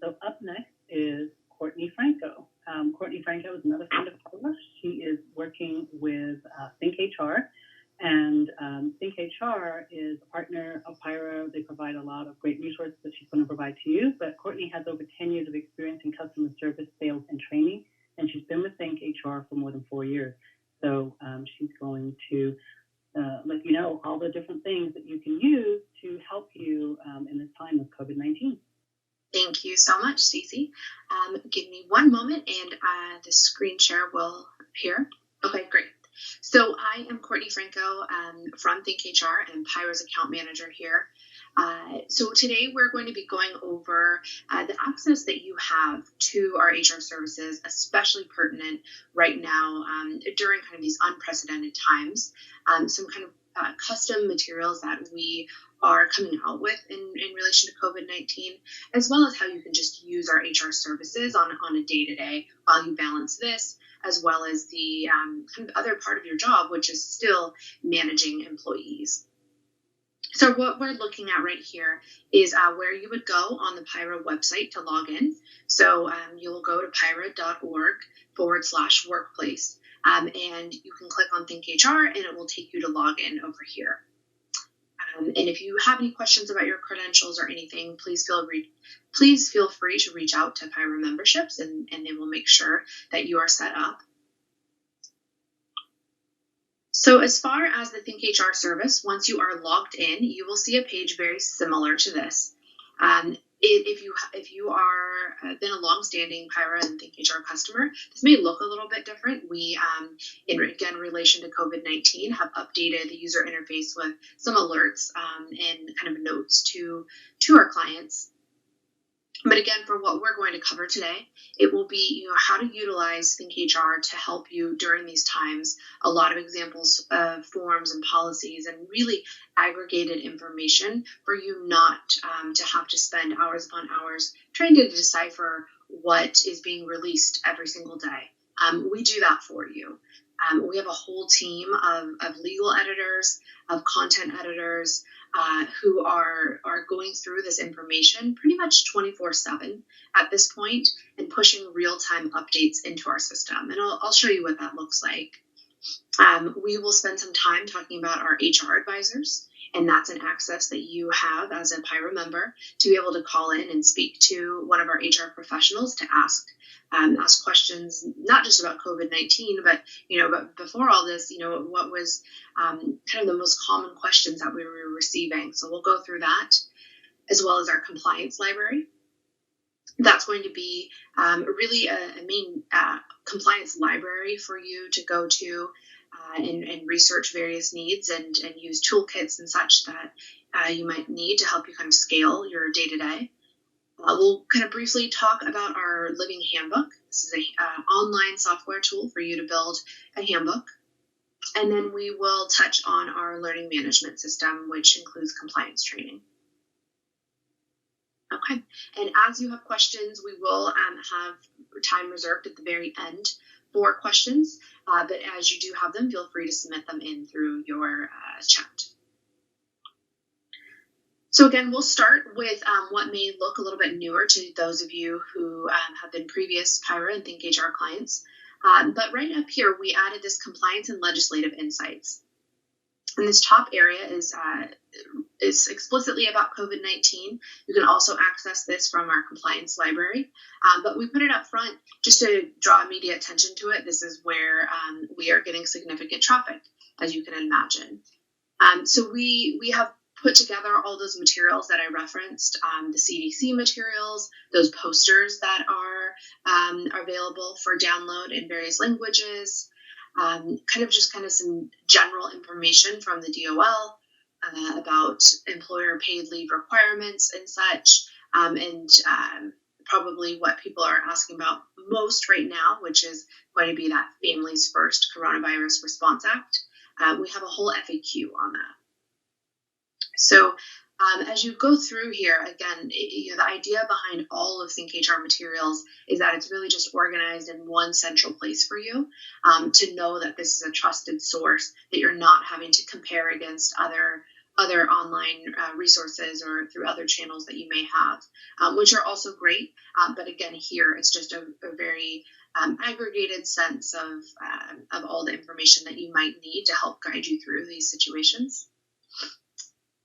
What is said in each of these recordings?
So up next is Courtney Franco. Courtney Franco is another friend of ours. She is working with ThinkHR, and ThinkHR is a partner of PIHRA. They provide a lot of great resources that she's going to provide to you, but Courtney has over 10 years of experience in customer service, sales, and training, and she's been with ThinkHR for more than 4 years. So she's going to let you know all the different things that you can use to help you in this time of COVID-19. Thank you so much, Stacey. Give me one moment and the screen share will appear. Okay, great. So I am Courtney Franco from ThinkHR and PIHRA's account manager here. So today we're going to be going over the access that you have to our HR services, especially pertinent right now during kind of these unprecedented times. Some kind of custom materials that we are coming out with in relation to COVID-19, as well as how you can just use our HR services on a day-to-day while you balance this, as well as the kind of other part of your job, which is still managing employees. So what we're looking at right here is where you would go on the PIHRA website to log in. So you'll go to PIHRA.org/workplace, and you can click on ThinkHR, and it will take you to log in over here. And if you have any questions about your credentials or anything, please feel free to reach out to PIHRA Memberships, and they will make sure that you are set up. So as far as the ThinkHR service, once you are logged in, you will see a page very similar to this. If you are been a long-standing PIHRA and ThinkHR customer, this may look a little bit different. We, in relation to COVID-19, have updated the user interface with some alerts and kind of notes to our clients. But again, for what we're going to cover today, it will be how to utilize ThinkHR to help you during these times. A lot of examples of forms and policies and really aggregated information for you not to have to spend hours upon hours trying to decipher what is being released every single day. We do that for you. We have a whole team of legal editors, of content editors, who are going through this information pretty much 24/7 at this point and pushing real-time updates into our system. And I'll show you what that looks like. We will spend some time talking about our HR advisors, and that's an access that you have as a PIHRA member to be able to call in and speak to one of our HR professionals to ask questions, not just about COVID-19, but before all this, what was kind of the most common questions that we were receiving. So we'll go through that, as well as our compliance library. That's going to be really a main compliance library for you to go to and research various needs and use toolkits and such that you might need to help you kind of scale your day-to-day. We'll kind of briefly talk about our Living Handbook. This is an online software tool for you to build a handbook. And then we will touch on our learning management system, which includes compliance training. Okay, and as you have questions, we will have time reserved at the very end for questions. But as you do have them, feel free to submit them in through your chat. So again, we'll start with what may look a little bit newer to those of you who have been previous PIHRA and ThinkHR clients. But right up here, we added this compliance and legislative insights. And this top area is explicitly about COVID-19. You can also access this from our compliance library, but we put it up front just to draw immediate attention to it. This is where we are getting significant traffic, as you can imagine. So we have put together all those materials that I referenced, the CDC materials, those posters that are available for download in various languages, kind of some general information from the DOL about employer paid leave requirements and such, and probably what people are asking about most right now, which is going to be that Families First Coronavirus Response Act. We have a whole FAQ on that. So as you go through here, again, the idea behind all of ThinkHR materials is that it's really just organized in one central place for you to know that this is a trusted source, that you're not having to compare against other other online resources or through other channels that you may have, which are also great. But again, here it's just a very aggregated sense of all the information that you might need to help guide you through these situations.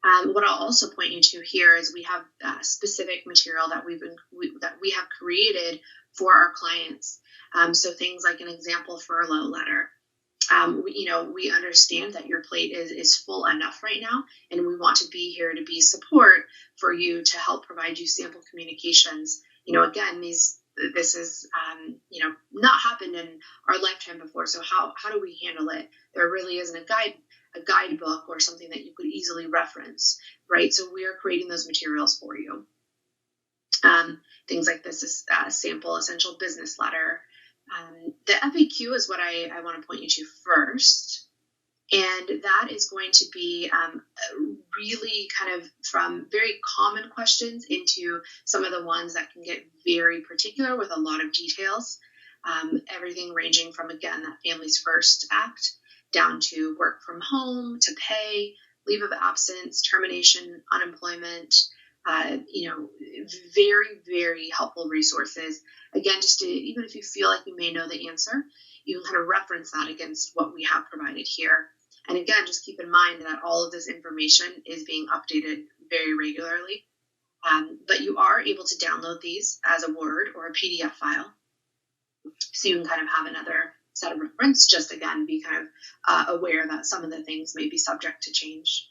What I'll also point you to here is we have specific material that we have created for our clients. So things like an example furlough letter. We understand that your plate is full enough right now, and we want to be here to be support for you to help provide you sample communications. Again, this is not happened in our lifetime before. So how do we handle it? There really isn't a guidebook or something that you could easily reference, right? So we are creating those materials for you. Things like this is a sample essential business letter. The FAQ is what I want to point you to first. And that is going to be really kind of from very common questions into some of the ones that can get very particular with a lot of details. Everything ranging from, again, that Families First Act down to work from home, to pay, leave of absence, termination, unemployment, very, very helpful resources. Again, just to, even if you feel like you may know the answer, you can kind of reference that against what we have provided here. And again, just keep in mind that all of this information is being updated very regularly. But you are able to download these as a Word or a PDF file. So you can kind of have another set of reference, just again, be kind of aware that some of the things may be subject to change.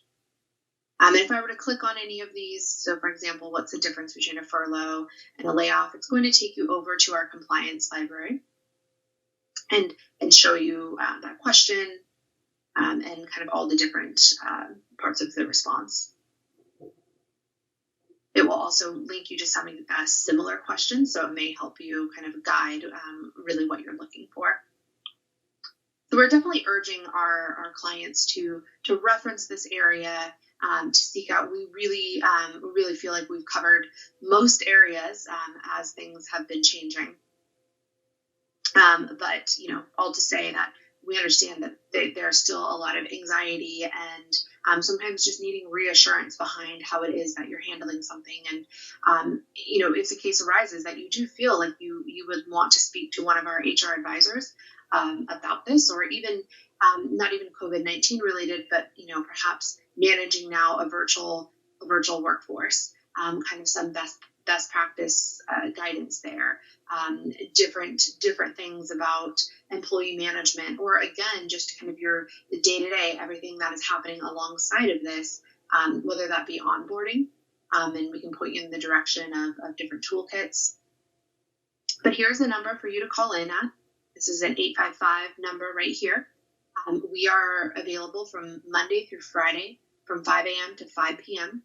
And if I were to click on any of these, so for example, what's the difference between a furlough and a layoff? It's going to take you over to our compliance library and show you that question and kind of all the different parts of the response. It will also link you to some similar questions, so it may help you kind of guide really what you're looking for. So we're definitely urging our clients to reference this area, to seek out. We really feel like we've covered most areas as things have been changing. But all to say that we understand that there's still a lot of anxiety and sometimes just needing reassurance behind how it is that you're handling something. And if the case arises that you do feel like you would want to speak to one of our HR advisors about this, or even not even COVID-19 related, but perhaps managing now a virtual workforce, kind of some best practice guidance there, different things about employee management, or again, just kind of the day-to-day, everything that is happening alongside of this, whether that be onboarding, and we can point you in the direction of different toolkits. But here's the number for you to call in at. This is an 855 number right here. We are available from Monday through Friday from 5 a.m. to 5 p.m.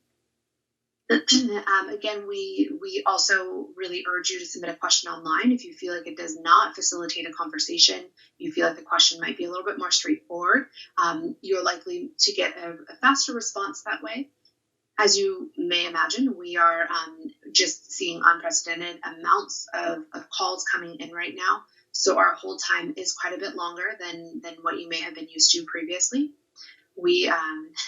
Again, we also really urge you to submit a question online if you feel like it does not facilitate a conversation. You feel like the question might be a little bit more straightforward. You're likely to get a faster response that way. As you may imagine, we are just seeing unprecedented amounts of calls coming in right now. So our hold time is quite a bit longer than what you may have been used to previously. We,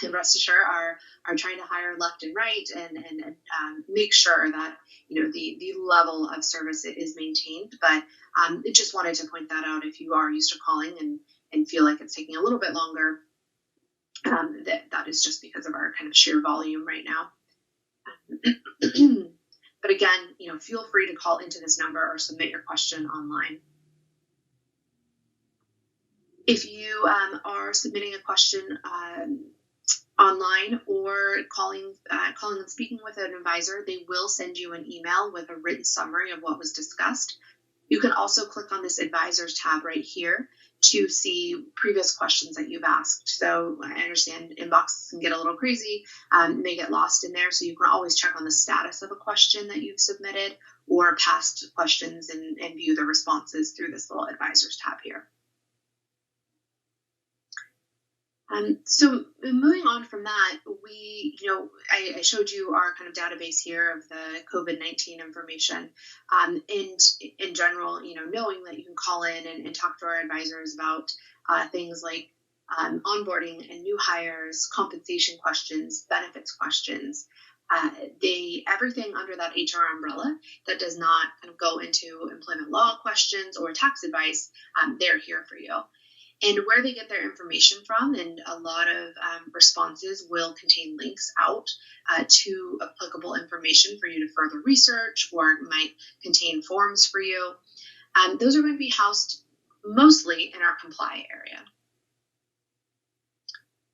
rest assured, are trying to hire left and right and make sure that the level of service is maintained. But I just wanted to point that out if you are used to calling and feel like it's taking a little bit longer. That is just because of our kind of sheer volume right now. But again, feel free to call into this number or submit your question online. If you are submitting a question online or calling and speaking with an advisor, they will send you an email with a written summary of what was discussed. You can also click on this advisors tab right here to see previous questions that you've asked. So I understand inboxes can get a little crazy, may get lost in there. So you can always check on the status of a question that you've submitted or past questions and view the responses through this little advisors tab here. So moving on from that, I showed you our kind of database here of the COVID-19 information, and in general, knowing that you can call in and talk to our advisors about things like onboarding and new hires, compensation questions, benefits questions. Everything under that HR umbrella that does not kind of go into employment law questions or tax advice, they're here for you. And where they get their information from, and a lot of responses will contain links out to applicable information for you to further research, or might contain forms for you. Those are going to be housed mostly in our Comply area.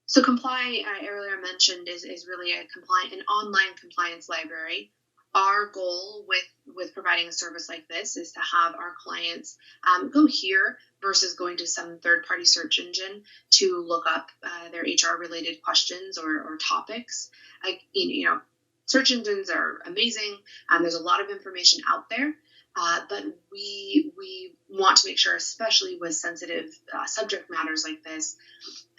So Comply, I earlier mentioned, is really an online compliance library. Our goal with providing a service like this is to have our clients go here versus going to some third-party search engine to look up their HR-related questions or topics. Search engines are amazing. There's a lot of information out there, but we want to make sure, especially with sensitive subject matters like this,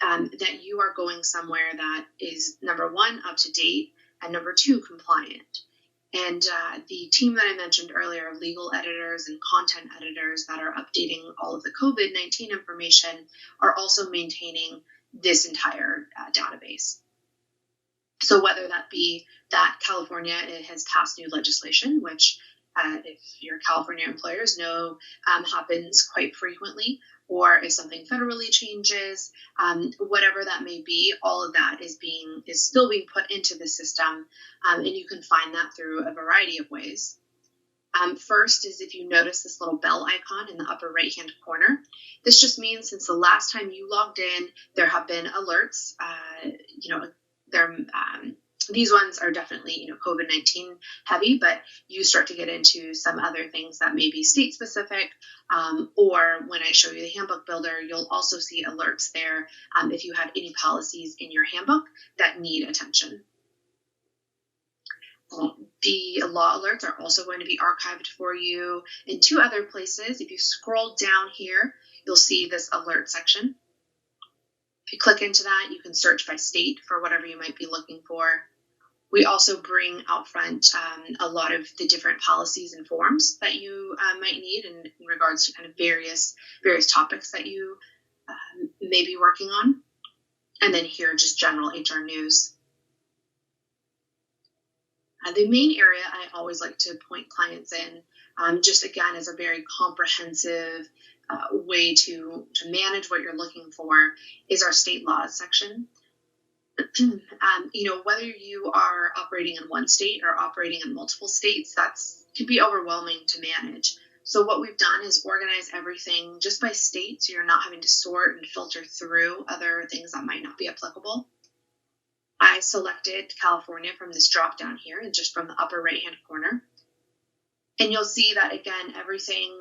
that you are going somewhere that is, number one, up to date, and number two, compliant. And the team that I mentioned earlier of legal editors and content editors that are updating all of the COVID-19 information are also maintaining this entire database. So whether that be that California has passed new legislation, which if your California employers know happens quite frequently, or if something federally changes, whatever that may be, all of that is still being put into the system, and you can find that through a variety of ways. First is if you notice this little bell icon in the upper right-hand corner. This just means since the last time you logged in, there have been alerts. These ones are definitely, COVID-19 heavy, but you start to get into some other things that may be state specific, or when I show you the Handbook Builder, you'll also see alerts there if you had any policies in your handbook that need attention. The law alerts are also going to be archived for you in two other places. If you scroll down here, you'll see this alert section. If you click into that, you can search by state for whatever you might be looking for. We also bring out front a lot of the different policies and forms that you might need in regards to kind of various topics that you may be working on. And then here, just general HR news. The main area I always like to point clients in, just again as a very comprehensive way to manage what you're looking for, is our state laws section. Whether you are operating in one state or operating in multiple states, can be overwhelming to manage. So what we've done is organize everything just by state, so you're not having to sort and filter through other things that might not be applicable. I selected California from this drop down here, and just from the upper right-hand corner. And you'll see that, again, everything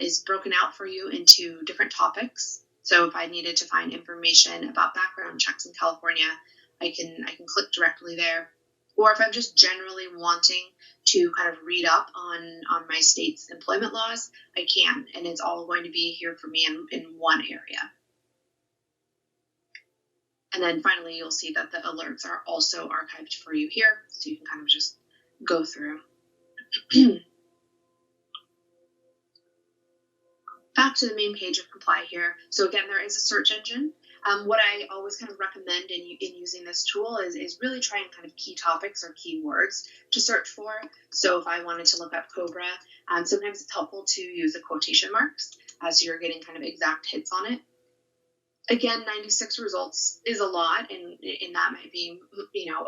is broken out for you into different topics. So if I needed to find information about background checks in California, I can click directly there. Or if I'm just generally wanting to kind of read up on my state's employment laws, I can. And it's all going to be here for me in one area. And then finally, you'll see that the alerts are also archived for you here, so you can kind of just go through. Back to the main page of Comply here. So again, there is a search engine. What I always kind of recommend in using this tool is really trying kind of key topics or keywords to search for. So if I wanted to look up COBRA, sometimes it's helpful to use the quotation marks as you're getting kind of exact hits on it. Again, 96 results is a lot, and that might be,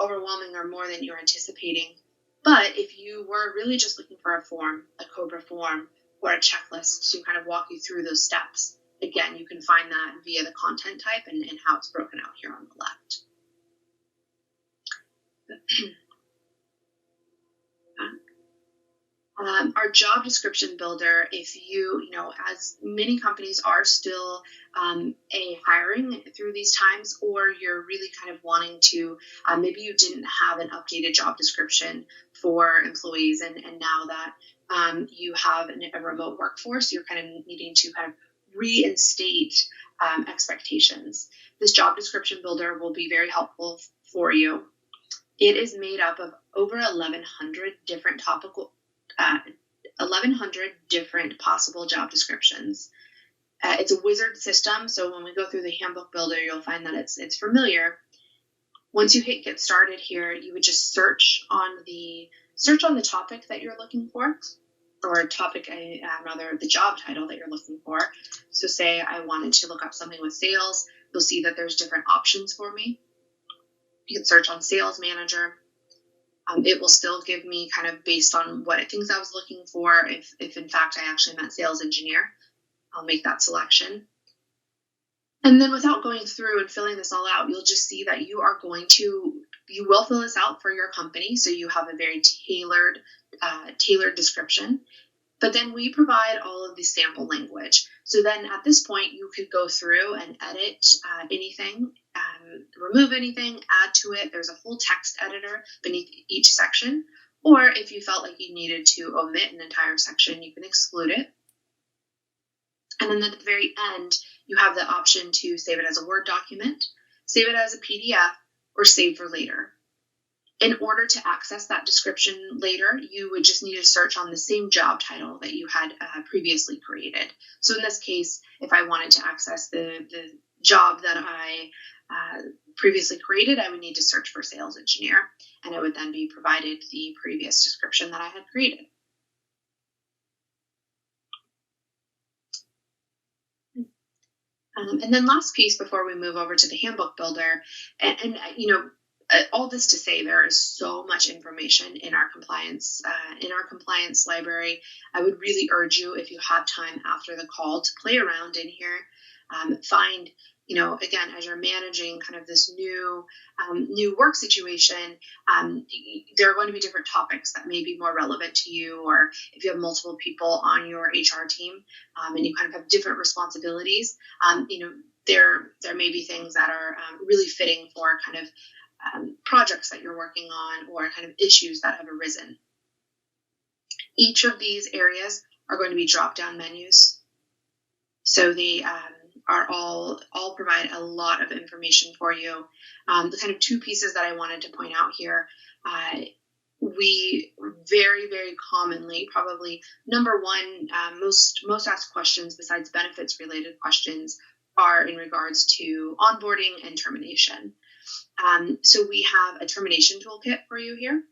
overwhelming or more than you're anticipating. But if you were really just looking for a form, a COBRA form, or a checklist to kind of walk you through those steps, again, you can find that via the content type and how it's broken out here on the left. Our job description builder, if as many companies are still hiring through these times, or you're really kind of wanting to, maybe you didn't have an updated job description for employees, and now that you have a remote workforce, you're kind of needing to kind of reinstate expectations. This job description builder will be very helpful for you. It is made up of over 1,100 different 1,100 different possible job descriptions. It's a wizard system, so when we go through the Handbook Builder, you'll find that it's familiar. Once you hit Get Started here, you would just search on the topic that you're looking for, or rather the job title that you're looking for. So say I wanted to look up something with sales, you'll see that there's different options for me. You can search on Sales Manager. It will still give me kind of based on what it thinks I was looking for. If in fact I actually meant Sales Engineer, I'll make that selection. And then without going through and filling this all out, you'll just see that you will fill this out for your company. So you have a very tailored description. But then we provide all of the sample language. So then at this point, you could go through and edit anything, remove anything, add to it. There's a full text editor beneath each section. Or if you felt like you needed to omit an entire section, you can exclude it. And then at the very end, you have the option to save it as a Word document, save it as a PDF, or save for later. In order to access that description later, you would just need to search on the same job title that you had previously created. So in this case, if I wanted to access the job that I previously created, I would need to search for Sales Engineer, and I would then be provided the previous description that I had created. And then last piece before we move over to the Handbook Builder, and all this to say there is so much information in our compliance library. I would really urge you, if you have time after the call, to play around in here, find, again, as you're managing kind of this new work situation, there are going to be different topics that may be more relevant to you, or if you have multiple people on your HR team and you kind of have different responsibilities, there may be things that are really fitting for kind of projects that you're working on, or kind of issues that have arisen. Each of these areas are going to be drop-down menus. So they are all provide a lot of information for you. The kind of two pieces that I wanted to point out here, we very, very commonly, probably number one, most asked questions besides benefits related questions are in regards to onboarding and termination. So we have a termination toolkit for you here,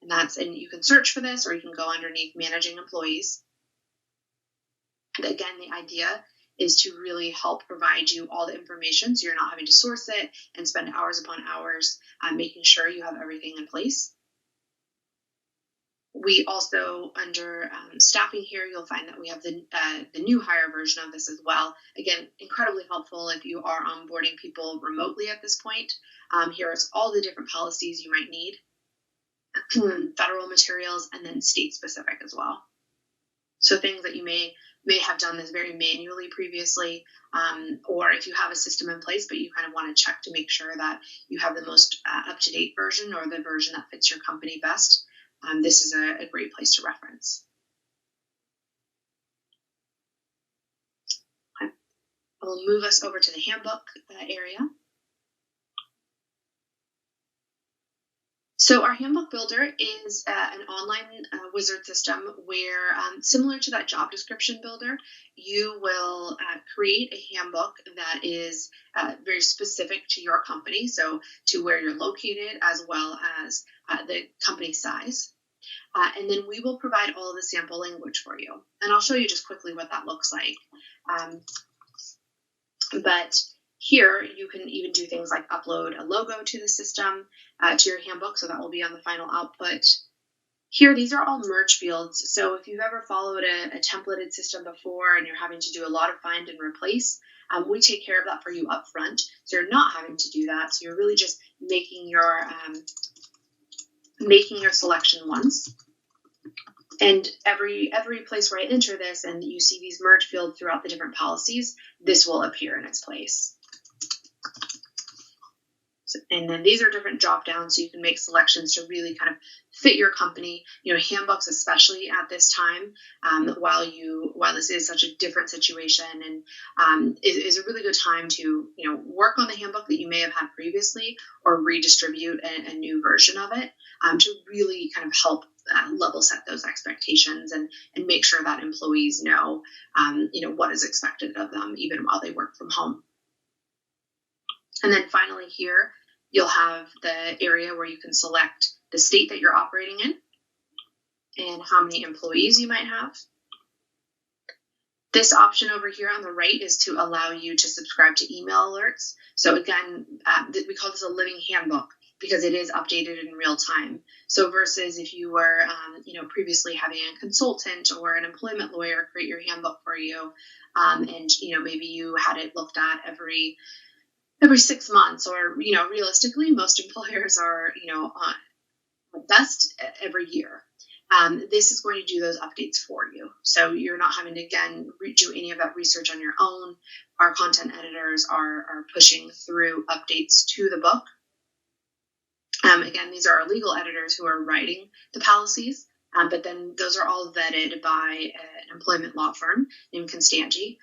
and you can search for this, or you can go underneath managing employees. And again, the idea is to really help provide you all the information, so you're not having to source it and spend hours upon hours making sure you have everything in place. We also, under staffing here, you'll find that we have the new hire version of this as well. Again, incredibly helpful if you are onboarding people remotely at this point. Here is all the different policies you might need, federal materials, and then state specific as well. So things that you may have done this very manually previously, or if you have a system in place, but you kind of want to check to make sure that you have the most up-to-date version, or the version that fits your company best. This is a great place to reference. Okay. I will move us over to the handbook area. So our Handbook Builder is an online wizard system where, similar to that job description builder, you will create a handbook that is very specific to your company, so to where you're located, as well as the company size. And then we will provide all of the sample language for you. And I'll show you just quickly what that looks like. But here, you can even do things like upload a logo to the system, to your handbook, so that will be on the final output. Here, these are all merge fields. So if you've ever followed a templated system before and you're having to do a lot of find and replace, we take care of that for you up front. So you're not having to do that. So you're really just making your selection once. And every place where I enter this and you see these merge fields throughout the different policies, this will appear in its place. So, and then these are different drop downs, so you can make selections to really kind of fit your company. Handbooks, especially at this time, while this is such a different situation, and is a really good time to work on the handbook that you may have had previously, or redistribute a new version of it, to really kind of help level set those expectations and make sure that employees know, what is expected of them even while they work from home. And then finally here, you'll have the area where you can select the state that you're operating in and how many employees you might have. This option over here on the right is to allow you to subscribe to email alerts. So again, we call this a living handbook because it is updated in real time. So versus if you were, previously having a consultant or an employment lawyer create your handbook for you, and maybe you had it looked at every 6 months, or realistically, most employers are best every year. This is going to do those updates for you. So you're not having to, again, do any of that research on your own. Our content editors are pushing through updates to the book. Again, these are our legal editors who are writing the policies, but then those are all vetted by an employment law firm named Constangi,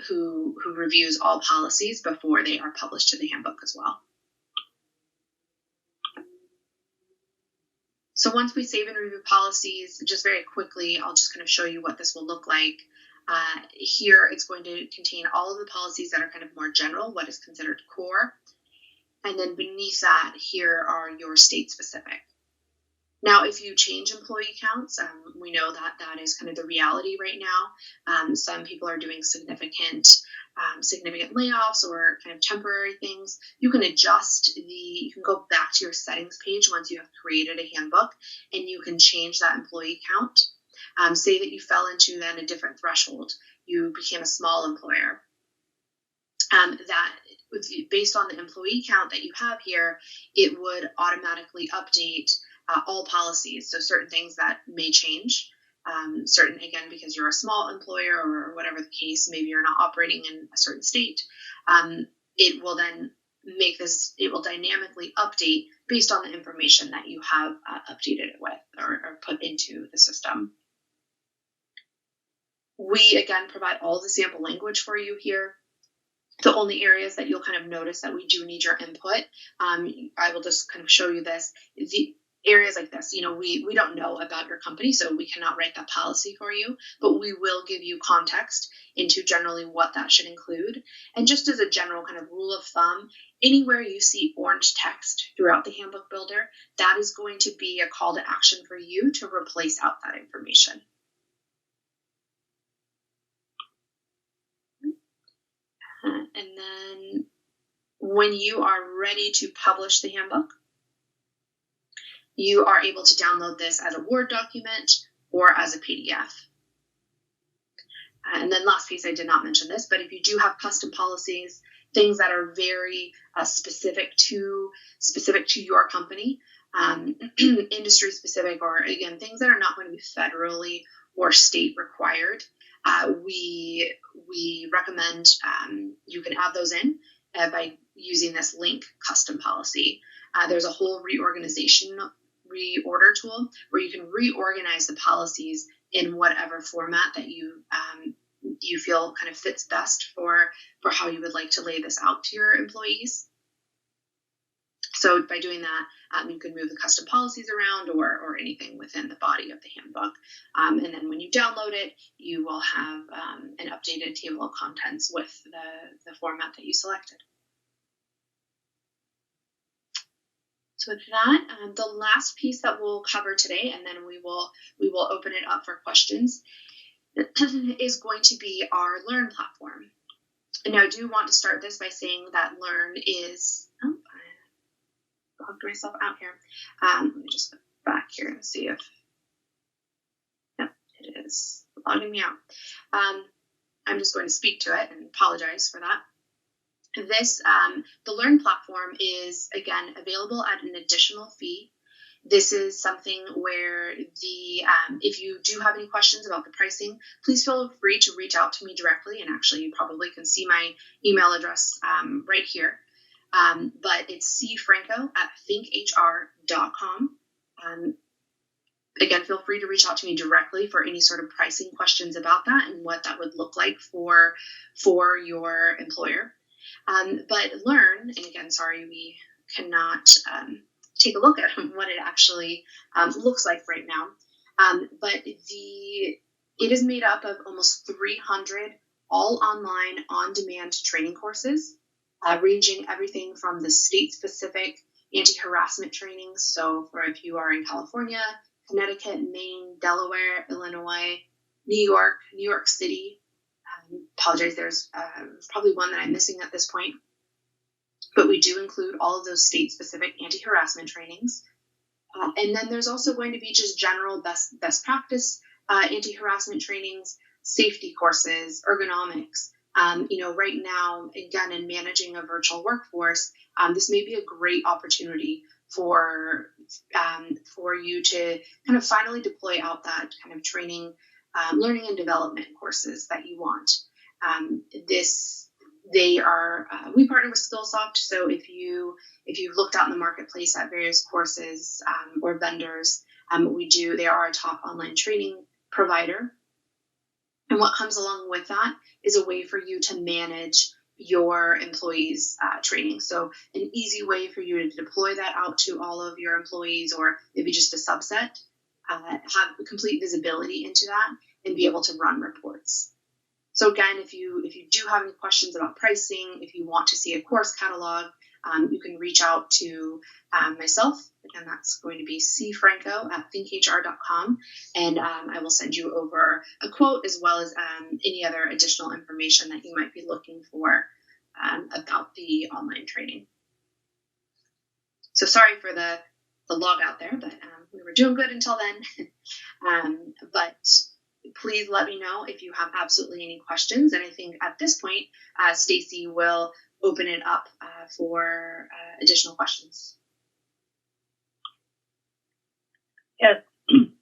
who reviews all policies before they are published in the handbook as well. So once we save and review policies, just very quickly, I'll just kind of show you what this will look like. Here, it's going to contain all of the policies that are kind of more general, what is considered core. And then beneath that, here are your state specific. Now, if you change employee counts, we know that is kind of the reality right now. Some people are doing significant layoffs or kind of temporary things. You can you can go back to your settings page once you have created a handbook, and you can change that employee count. Say that you fell into then a different threshold. You became a small employer. That based on the employee count that you have here, it would automatically update all policies. So certain things that may change, again, because you're a small employer or whatever the case, maybe you're not operating in a certain state, it will then it will dynamically update based on the information that you have updated it with or put into the system. We, again, provide all the sample language for you here. The only areas that you'll kind of notice that we do need your input, I will just kind of show you this. The areas like this, we don't know about your company, so we cannot write that policy for you, but we will give you context into generally what that should include. And just as a general kind of rule of thumb, anywhere you see orange text throughout the Handbook Builder, that is going to be a call to action for you to replace out that information. And then when you are ready to publish the handbook, you are able to download this as a Word document or as a PDF. And then last piece, I did not mention this, but if you do have custom policies, things that are very specific to your company, industry specific, or again, things that are not going to be federally or state required, we recommend you can add those in by using this link custom policy. There's a whole reorder tool where you can reorganize the policies in whatever format that you feel kind of fits best for how you would like to lay this out to your employees. So by doing that, you can move the custom policies around or anything within the body of the handbook. And then when you download it, you will have an updated table of contents with the format that you selected. So with that, the last piece that we'll cover today, and then we will open it up for questions, is going to be our Learn platform. And now I do want to start this by saying that Learn is, I logged myself out here. Let me just go back here and see if, yep, it is logging me out. I'm just going to speak to it and apologize for that. This, the Learn platform is, again, available at an additional fee. This is something where if you do have any questions about the pricing, please feel free to reach out to me directly. And actually, you probably can see my email address right here. But it's cfranco@thinkhr.com. Again, feel free to reach out to me directly for any sort of pricing questions about that and what that would look like for your employer. But Learn, and again, sorry, we cannot take a look at what it actually looks like right now. But it is made up of almost 300 all online, on-demand training courses, ranging everything from the state-specific anti-harassment trainings. So for if you are in California, Connecticut, Maine, Delaware, Illinois, New York City. Apologize, there's probably one that I'm missing at this point. But we do include all of those state-specific anti-harassment trainings. And then there's also going to be just general best practice anti-harassment trainings, safety courses, ergonomics. Right now, again, in managing a virtual workforce, this may be a great opportunity for you to kind of finally deploy out that kind of training, learning and development courses that you want. We partner with Skillsoft, so if you've looked out in the marketplace at various courses or vendors, they are a top online training provider. And what comes along with that is a way for you to manage your employees' training. So an easy way for you to deploy that out to all of your employees, or maybe just a subset, have complete visibility into that and be able to run reports. So again, if you do have any questions about pricing, if you want to see a course catalog, you can reach out to myself. Again, that's going to be cfranco@thinkhr.com, and I will send you over a quote as well as any other additional information that you might be looking for about the online training. So sorry for the log out there, but we were doing good until then. But please let me know if you have absolutely any questions. And I think at this point, Stacy will open it up for additional questions. Yes. Thank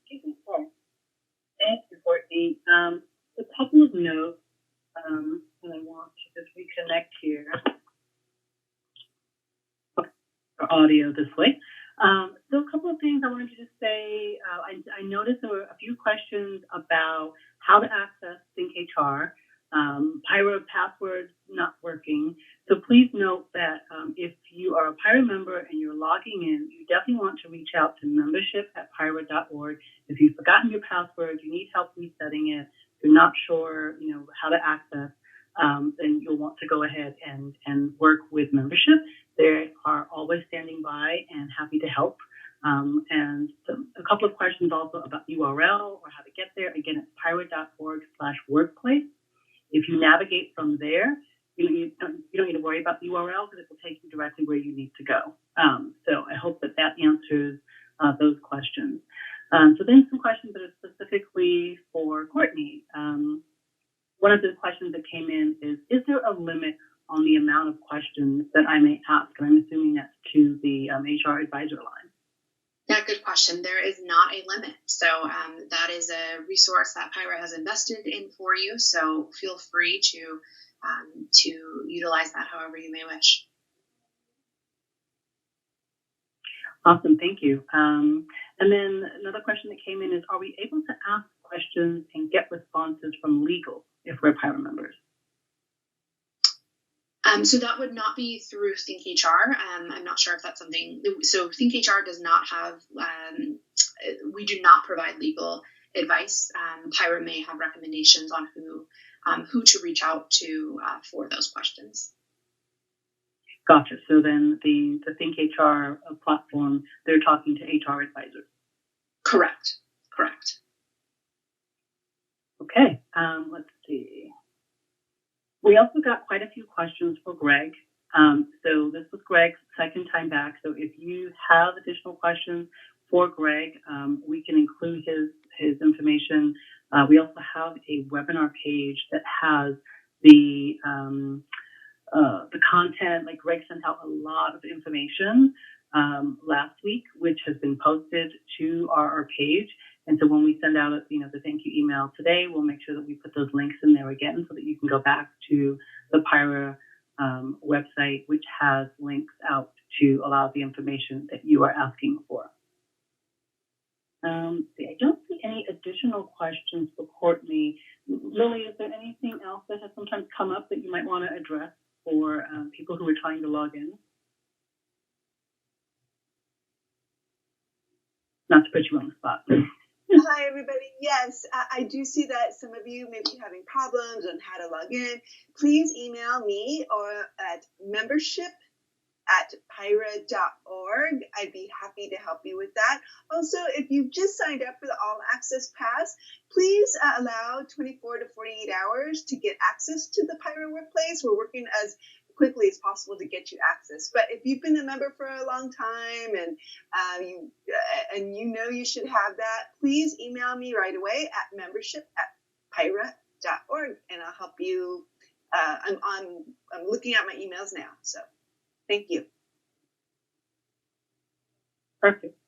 you, Courtney. A couple of notes, and I want to just reconnect here for audio this way. So a couple of things I wanted to just say. I noticed there were a few questions about how to access ThinkHR. PIHRA passwords not working. So please note that if you are a PIHRA member and you're logging in, you definitely want to reach out to membership@PIHRA.org. If you've forgotten your password, you need help resetting it, you're not sure, how to access, then you'll want to go ahead and work with membership. They are always standing by and happy to help. And a couple of questions also about URL or how to get there. Again, it's PIHRA.org/workplace. If you navigate from there, you don't need to worry about the URL because it will take you directly where you need to go. So I hope that answers those questions. So then some questions that are specifically for Courtney. One of the questions that came in is there a limit on the amount of questions that I may ask? And I'm assuming that's to the HR advisor line. Yeah, good question. There is not a limit. So that is a resource that PIHRA has invested in for you. So feel free to utilize that however you may wish. Awesome, thank you. And then another question that came in is, are we able to ask questions and get responses from legal if we're PIHRA members? So that would not be through ThinkHR. I'm not sure if that's something. So ThinkHR does not have. We do not provide legal advice. PIHRA may have recommendations on who to reach out to for those questions. Gotcha. So then the ThinkHR platform, they're talking to HR advisors. Correct. Okay. Let's see. We also got quite a few questions for Greg. So this was Greg's second time back. So if you have additional questions for Greg, we can include his information. We also have a webinar page that has the content. Like Greg sent out a lot of information last week, which has been posted to our page. And so when we send out, the thank you email today, we'll make sure that we put those links in there again so that you can go back to the PIHRA website, which has links out to a lot of the information that you are asking for. I don't see any additional questions for Courtney. Lily, is there anything else that has sometimes come up that you might want to address for people who are trying to log in? not to put you on the spot. Hi, everybody. Yes, I do see that some of you may be having problems on how to log in. Please email me or at membership@PIHRA.org. I'd be happy to help you with that. Also, if you've just signed up for the All Access Pass, please allow 24 to 48 hours to get access to the PIHRA Workplace. We're working as quickly as possible to get you access. But if you've been a member for a long time and you know you should have that, please email me right away at membership@PIHRA.org, and I'll help you. I'm looking at my emails now, so thank you. Perfect.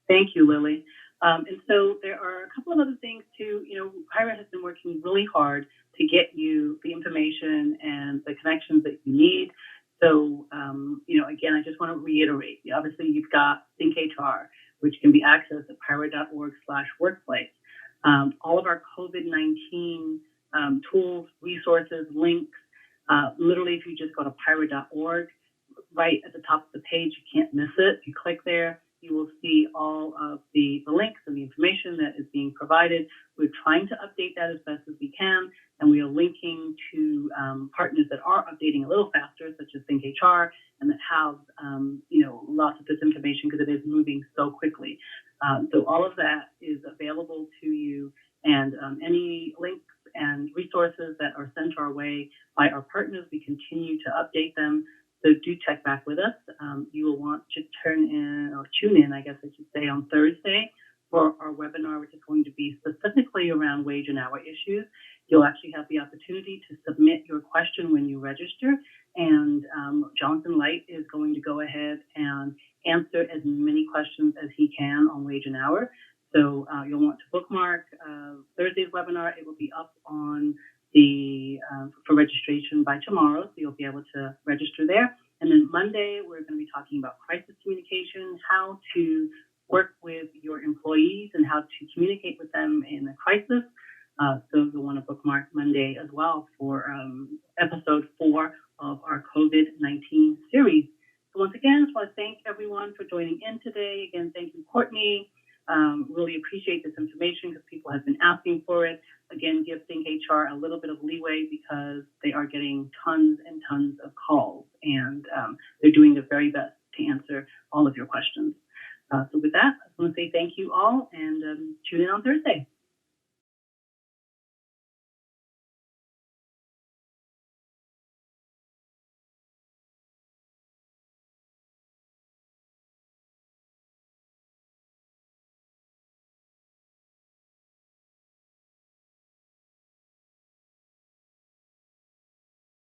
Thank you, Lily. And so there are a couple of other things too. PIHRA has been working really hard to get you the information and the connections that you need. So, again, I just want to reiterate, obviously you've got ThinkHR, which can be accessed at PIHRA.org/workplace. All of our COVID-19 tools, resources, links, literally if you just go to PIHRA.org, right at the top of the page, you can't miss it. If you click there, you will see all of the links and the information that is being provided. We're trying to update that as best as we can, and we are linking to partners that are updating a little faster, such as ThinkHR, and that have lots of this information because it is moving so quickly. So all of that is available to you, and any links and resources that are sent our way by our partners, we continue to update them. So do check back with us. You will want to tune in, I guess I should say, on Thursday for our webinar, which is going to be specifically around wage and hour issues. You'll actually have the opportunity to submit your question when you register, and Jonathan Light is going to go ahead and answer as many questions as he can on wage and hour. So you'll want to bookmark Thursday's webinar. It will be up on for registration by tomorrow, so you'll be able to register there. And then Monday, we're going to be talking about crisis communication, how to work with your employees and how to communicate with them in a crisis. So you'll want to bookmark Monday as well for episode 4 of our COVID-19 series. So once again, I just want to thank everyone for joining in today. Again, thank you, Courtney. Really appreciate this information because people have been asking for it. Again, give ThinkHR a little bit of leeway because they are getting tons and tons of calls, and they're doing their very best to answer all of your questions. So with that, I just want to say thank you all, and tune in on Thursday.